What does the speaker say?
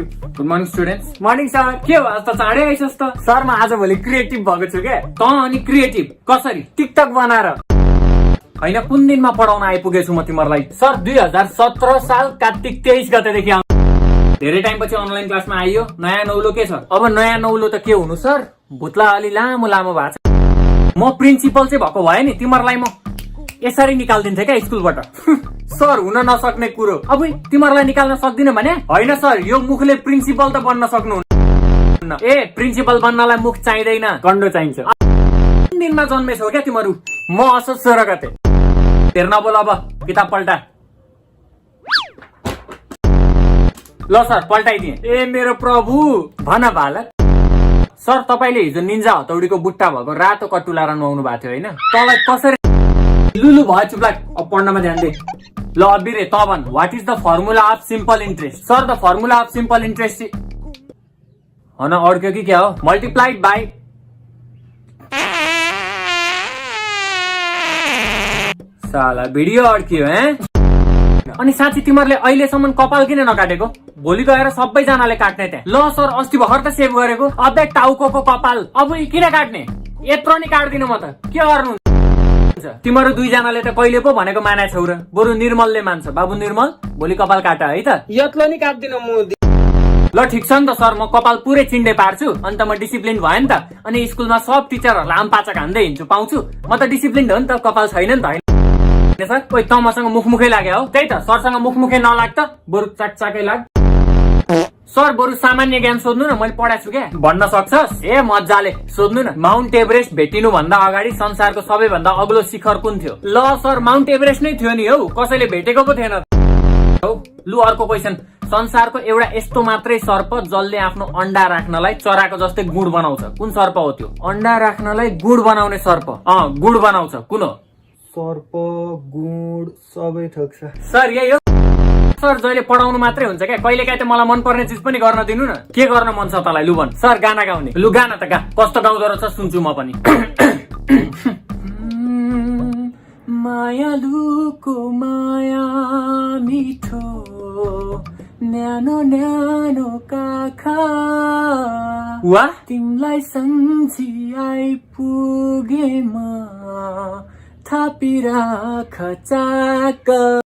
Good morning students. Morning sir. के हो आज त चाँडै आइसस् त? सर म आज भोलि क्रिएटिभ भएको छु के। त अनि क्रिएटिभ कसरी? टिकटक बनाएर होइन, कुन दिनमा पढाउन आइपुगेछु म तिमीहरूलाई? सर 2017 साल कार्तिक 23 गतेदेखि धेरै टाइम पछि अनलाइन क्लासमा आइयो। नयाँ नौलो के छ? अब नयाँ नौलो त के हुनु सर, भुत्ला अलि लामो लामो भएको छ। म प्रिन्सिपल चाहिँ भएको भए नि तिमीहरूलाई म यसरी निकाल्दिन्थे क्या स्कुलबाट। सर हुन नसक्ने कुरो। अब तिमीहरूलाई निकाल्न सक्दिन भने? होइन सर, यो मुखले प्रिन्सिपल त बन्न सक्नुहुन्न। ए, प्रिन्सिपल बन्नलाई मुख चाहिँदैन, गण्डो चाहिन्छ। कुन दिनमा जन्मेछौ क्या तिमीहरू? म असोज 16 गते। हेर नबोल, अब किताब पल्टा। ल सर पल्टाइदिए। ए मेरो प्रभु, भन बालक। सर तपाईँले हिजो निन्जा हतौडीको बुट्टा भएको रातो कटुला नुहाउनु भएको थियो होइन? तँलाई कसरी लुलु भयो चुप्लाक, अब पढ्नमा ध्यान दे। ल अबिरे त भन, what is the formula of simple interest? Sir the formula of simple interest हन अड्क्यो कि क्या हो? Multiplied by. साला भिडियो अड्कियो हैं? अनि साँच्ची तिमीहरूले अहिलेसम्म कपाल किन नकाटेको? भोलि गएर सबैजनाले काट्ने त्यहाँ। ल सर अस्ति भर्खर त सेभ गरेको। अबे टाउको कपाल अब किन काट्ने? यत्रो नि काट्दिन म त। के गर्नु? तिमीहरू दुईजनाले त कहिले पो भनेको माने छौ र? बरु निर्मलले मान्छ। बाबु निर्मल, भोलि कपाल काट है त। यत्लो नि काट्दिन म। ल ठिक छ नि त सर, म कपाल पुरै चिन्डे पार्छु अनि त म डिसिप्लिन भयो नि त। अनि स्कुलमा सब टिचरहरूलाई आमपाचक हान्दै हिँड्छु पाउँछु। म त डिसिप्लिन हो नि त, कपाल छैन नि त। होइन सर, कोही त मसँग मुखमुखै लाग्यो हो? त्यही त, सरसँग मुखमुखै नलाग त, बरु चाकचाकै लाग। सर बरु सामान्य ज्ञान सोध्नु न, मैले पढाएको छु क्या। भन्न सक्छस्? ए मजाले सोध्नु न। माउन्ट एभरेस्ट भेटिनु भन्दा अगाडि संसारको सबैभन्दा अग्लो शिखर कुन थियो? ल सर माउन्ट एभरेस्ट नै थियो नि हौ, कसैले भेटेको पो थिएन। लु अर्को क्वेसन। संसारको एउटा यस्तो मात्रै सर्प जसले आफ्नो अन्डा राख्नलाई चराको जस्तै गुड बनाउँछ, कुन सर्प हो त्यो? अन्डा राख्नलाई गुड बनाउने सर्प? गुड बनाउँछ, कुन हो? सर्प, गुड सबै थोक छ सर। यही हो सर, जहिले पढाउनु मात्रै हुन्छ क्या, कहिले काहीँ त मलाई मनपर्ने चिज पनि गर्न दिनु न। के गर्न मन छ तँलाई? लु भन। सर गाना गाउने। लु गाना त गा, कस्तो गाउँदो रहेछ सुन्छु म पनि। मायालुको माया मिठो, न्यानो न्यानो काखा, वाह, तिमलाई सम्झी आइपुगेमा थापिराख चाक।